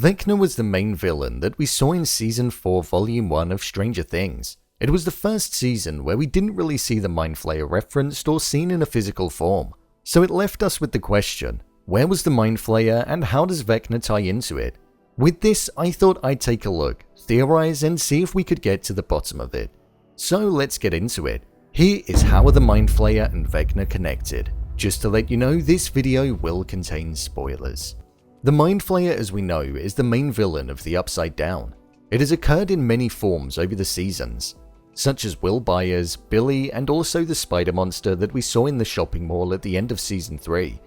Vecna was the main villain that we saw in Season 4 Volume 1 of Stranger Things. It was the first season where we didn't really see the Mind Flayer referenced or seen in a physical form, so it left us with the question, where was the Mind Flayer and how does Vecna tie into it? With this, I thought I'd take a look, theorize and see if we could get to the bottom of it. So let's get into it. Here is how are the Mind Flayer and Vecna connected. Just to let you know, this video will contain spoilers. The Mind Flayer, as we know, is the main villain of the Upside Down. It has occurred in many forms over the seasons, such as Will Byers, Billy, and also the spider monster that we saw in the shopping mall at the end of Season 3.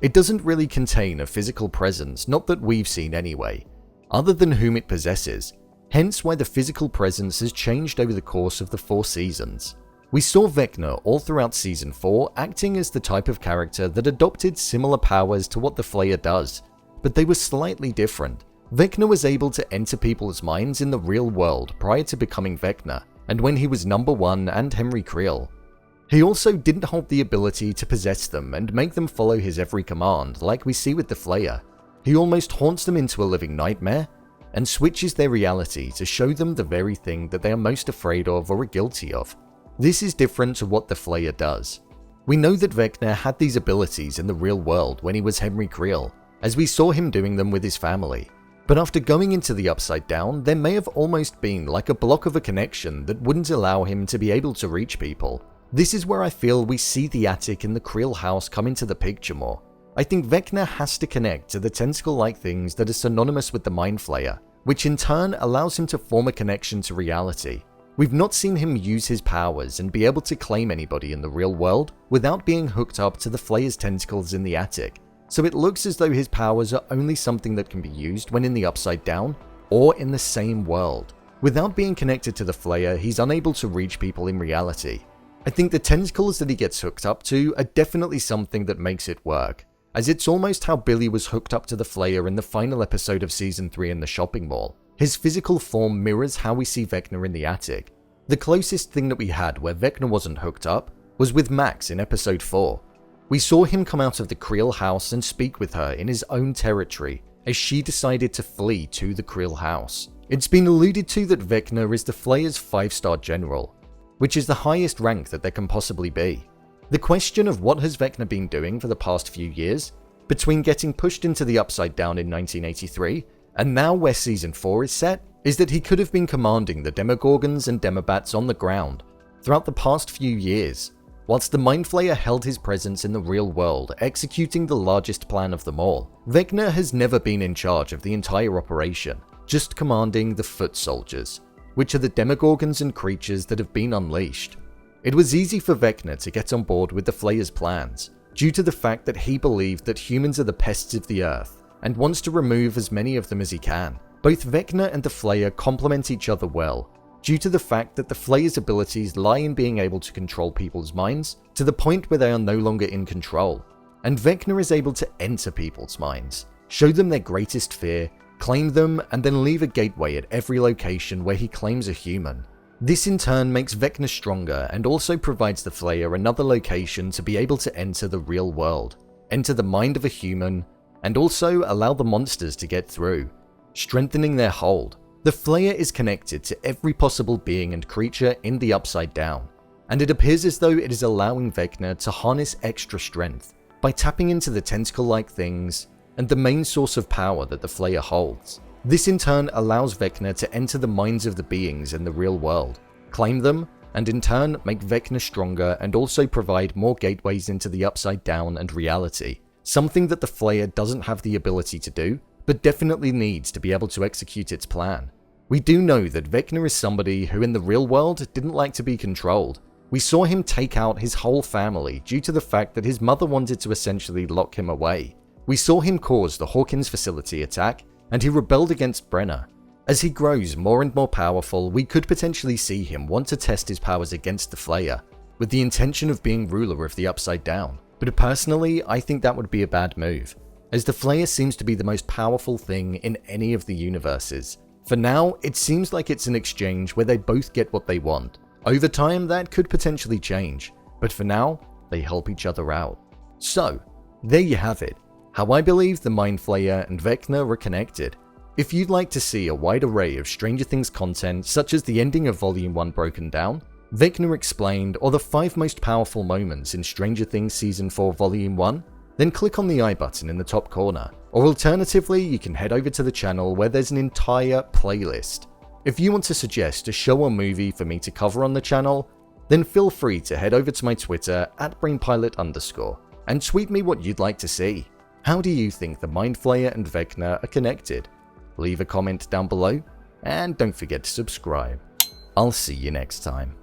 It doesn't really contain a physical presence, not that we've seen anyway, other than whom it possesses, hence why the physical presence has changed over the course of the 4 seasons. We saw Vecna all throughout Season 4 acting as the type of character that adopted similar powers to what the Flayer does, but they were slightly different. Vecna was able to enter people's minds in the real world prior to becoming Vecna, and when he was Number 1 and Henry Creel. He also didn't hold the ability to possess them and make them follow his every command like we see with the Flayer. He almost haunts them into a living nightmare, and switches their reality to show them the very thing that they are most afraid of or are guilty of. This is different to what the Flayer does. We know that Vecna had these abilities in the real world when he was Henry Creel, as we saw him doing them with his family. But after going into the Upside Down, there may have almost been like a block of a connection that wouldn't allow him to be able to reach people. This is where I feel we see the attic in the Creel house come into the picture more. I think Vecna has to connect to the tentacle-like things that are synonymous with the Mind Flayer, which in turn allows him to form a connection to reality. We've not seen him use his powers and be able to claim anybody in the real world without being hooked up to the Flayer's tentacles in the attic. So it looks as though his powers are only something that can be used when in the Upside Down or in the same world. Without being connected to the Flayer, he's unable to reach people in reality. I think the tentacles that he gets hooked up to are definitely something that makes it work, as it's almost how Billy was hooked up to the Flayer in the final episode of Season 3 in the shopping mall. His physical form mirrors how we see Vecna in the attic. The closest thing that we had where Vecna wasn't hooked up was with Max in episode 4. We saw him come out of the Creel house and speak with her in his own territory as she decided to flee to the Creel house. It's been alluded to that Vecna is the Flayer's 5-star general, which is the highest rank that there can possibly be. The question of what has Vecna been doing for the past few years, between getting pushed into the Upside Down in 1983 and now where Season 4 is set, is that he could have been commanding the Demogorgons and Demobats on the ground throughout the past few years, whilst the Mind Flayer held his presence in the real world, executing the largest plan of them all. Vecna has never been in charge of the entire operation, just commanding the foot soldiers, which are the Demogorgons and creatures that have been unleashed. It was easy for Vecna to get on board with the Flayer's plans, due to the fact that he believed that humans are the pests of the earth, and wants to remove as many of them as he can. Both Vecna and the Flayer complement each other well, due to the fact that the Flayer's abilities lie in being able to control people's minds to the point where they are no longer in control, and Vecna is able to enter people's minds, show them their greatest fear, claim them, and then leave a gateway at every location where he claims a human. This in turn makes Vecna stronger and also provides the Flayer another location to be able to enter the real world, enter the mind of a human, and also allow the monsters to get through, strengthening their hold. The Flayer is connected to every possible being and creature in the Upside Down, and it appears as though it is allowing Vecna to harness extra strength by tapping into the tentacle-like things and the main source of power that the Flayer holds. This in turn allows Vecna to enter the minds of the beings in the real world, claim them, and in turn make Vecna stronger and also provide more gateways into the Upside Down and reality, something that the Flayer doesn't have the ability to do, but definitely needs to be able to execute its plan. We do know that Vecna is somebody who in the real world didn't like to be controlled. We saw him take out his whole family due to the fact that his mother wanted to essentially lock him away. We saw him cause the Hawkins facility attack, and he rebelled against Brenner. As he grows more and more powerful, we could potentially see him want to test his powers against the Flayer, with the intention of being ruler of the Upside Down. But personally, I think that would be a bad move, as the Flayer seems to be the most powerful thing in any of the universes. For now, it seems like it's an exchange where they both get what they want. Over time, that could potentially change, but for now, they help each other out. So, there you have it, how I believe the Mind Flayer and Vecna are connected. If you'd like to see a wide array of Stranger Things content such as the ending of Volume 1 broken down, Vecna explained, or the 5 most powerful moments in Stranger Things Season 4 Volume 1, then click on the I button in the top corner, or alternatively you can head over to the channel where there's an entire playlist. If you want to suggest a show or movie for me to cover on the channel, then feel free to head over to my Twitter @brainpilot_ and tweet me what you'd like to see. How do you think the Mind Flayer and Vecna are connected? Leave a comment down below, and don't forget to subscribe. I'll see you next time.